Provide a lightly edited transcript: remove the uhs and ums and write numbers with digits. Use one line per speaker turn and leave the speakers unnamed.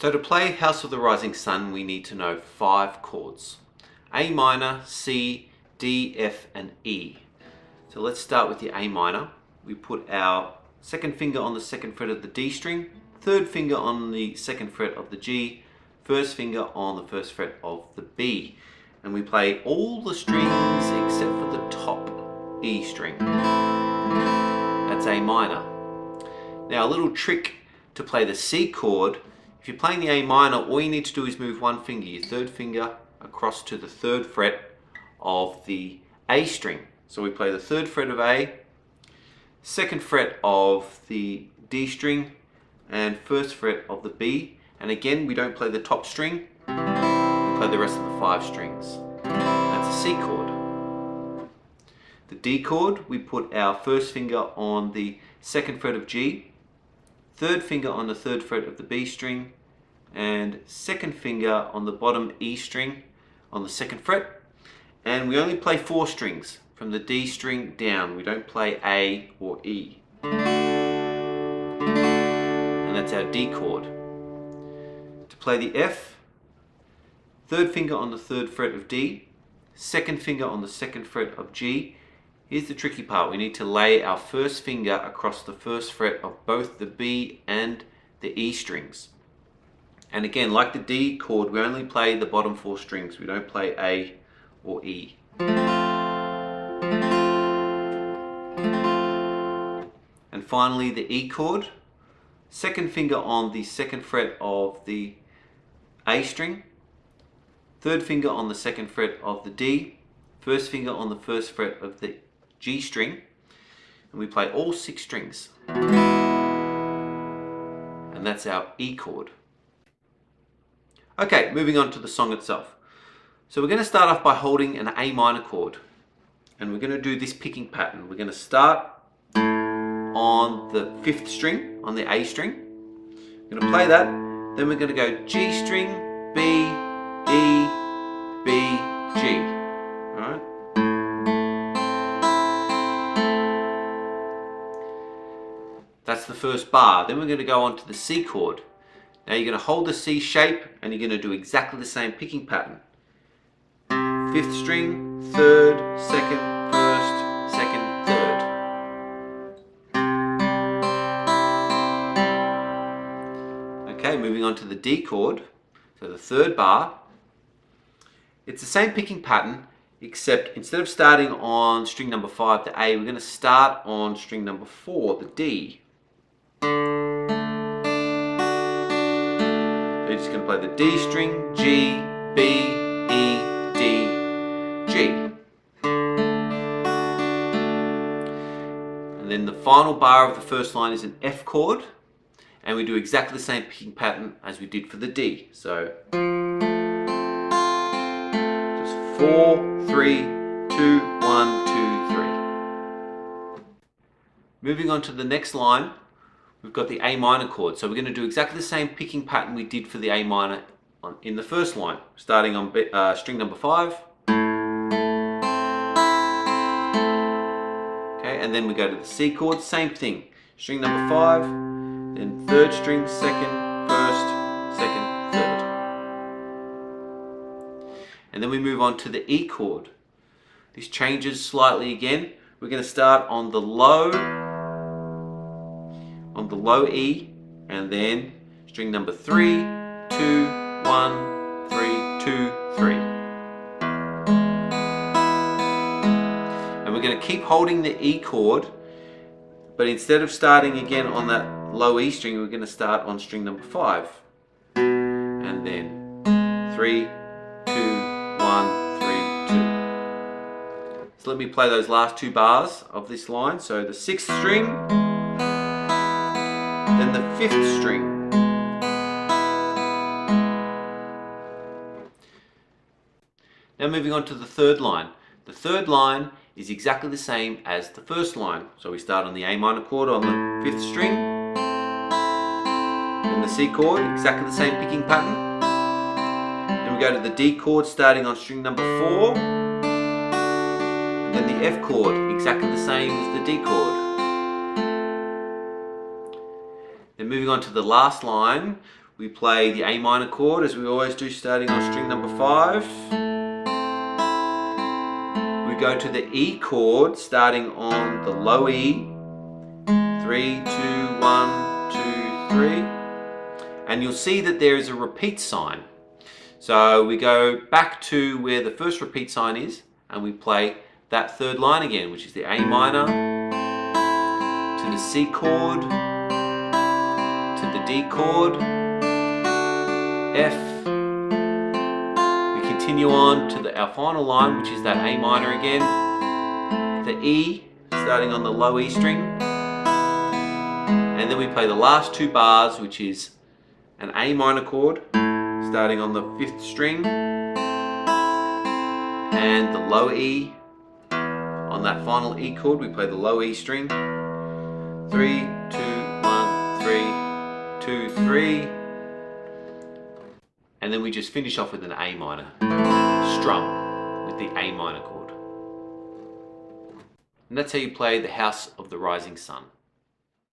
So to play House of the Rising Sun, we need to know 5 chords: A minor, C, D, F, and E. So let's start with the A minor. We put our second finger on the second fret of the D string, third finger on the second fret of the G, first finger on the first fret of the B. And we play all the strings except for the top E string. That's A minor. Now a little trick to play the C chord. If you're playing the A minor, all you need to do is move one finger, your third finger, across to the third fret of the A string. So we play the third fret of A, second fret of the D string, and first fret of the B. And again, we don't play the top string, we play the rest of the 5 strings. That's a C chord. The D chord, we put our first finger on the second fret of G, third finger on the third fret of the B string, and second finger on the bottom E string on the second fret. And we only play 4 strings from the D string down. We don't play A or E. And that's our D chord. To play the F, third finger on the third fret of D, second finger on the second fret of G. Here's the tricky part. We need to lay our first finger across the first fret of both the B and the E strings. And again, like the D chord, we only play the bottom 4 strings. We don't play A or E. And finally, the E chord. Second finger on the second fret of the A string, third finger on the second fret of the D, first finger on the first fret of the G string, and we play all 6 strings. And that's our E chord. Okay, moving on to the song itself. So we're going to start off by holding an A minor chord, and we're going to do this picking pattern. We're going to start on the 5th string, on the A string. We're going to play that, then we're going to go G string, B, E, B, G. Alright? That's the first bar. Then we're going to go on to the C chord. Now you're going to hold the C shape and you're going to do exactly the same picking pattern. 5th string, 3rd, 2nd, 1st, 2nd, 3rd. Okay, moving on to the D chord. So the 3rd bar. It's the same picking pattern, except instead of starting on string number 5, the A, we're going to start on string number 4, the D. So you're just going to play the D string, G, B, E, D, G. And then the final bar of the first line is an F chord, and we do exactly the same picking pattern as we did for the D. So just 4, 3, 2, 1, 2, 3. Moving on to the next line, we've got the A minor chord. So we're going to do exactly the same picking pattern we did for the A minor in the first line, starting on string number 5. Okay, and then we go to the C chord, same thing. String number 5, then 3rd string, 2nd, 1st, 2nd, 3rd. And then we move on to the E chord. This changes slightly again. We're going to start on the low E, and then string number 3, 2, 1, 3, 2, 3. And we're going to keep holding the E chord, but instead of starting again on that low E string, we're going to start on string number 5. And then 3, 2, 1, 3, 2. So let me play those last 2 bars of this line. So the 6th string, then the 5th string. Now moving on to the 3rd line. The 3rd line is exactly the same as the first line. So we start on the A minor chord on the 5th string, then the C chord, exactly the same picking pattern. Then we go to the D chord starting on string number 4, and then the F chord, exactly the same as the D chord. Then moving on to the last line, we play the A minor chord as we always do, starting on string number 5. We go to the E chord starting on the low E. 3, 2, 1, 2, 3. And you'll see that there is a repeat sign. So we go back to where the first repeat sign is and we play that third line again, which is the A minor to the C chord to the D chord, F. We continue on to our final line, which is that A minor again, the E starting on the low E string, and then we play the last 2 bars, which is an A minor chord starting on the 5th string and the low E. On that final E chord we play the low E string, 3, 2, 1, 3, 2, 3, and then we just finish off with an A minor strum with the A minor chord. And that's how you play the House of the Rising Sun.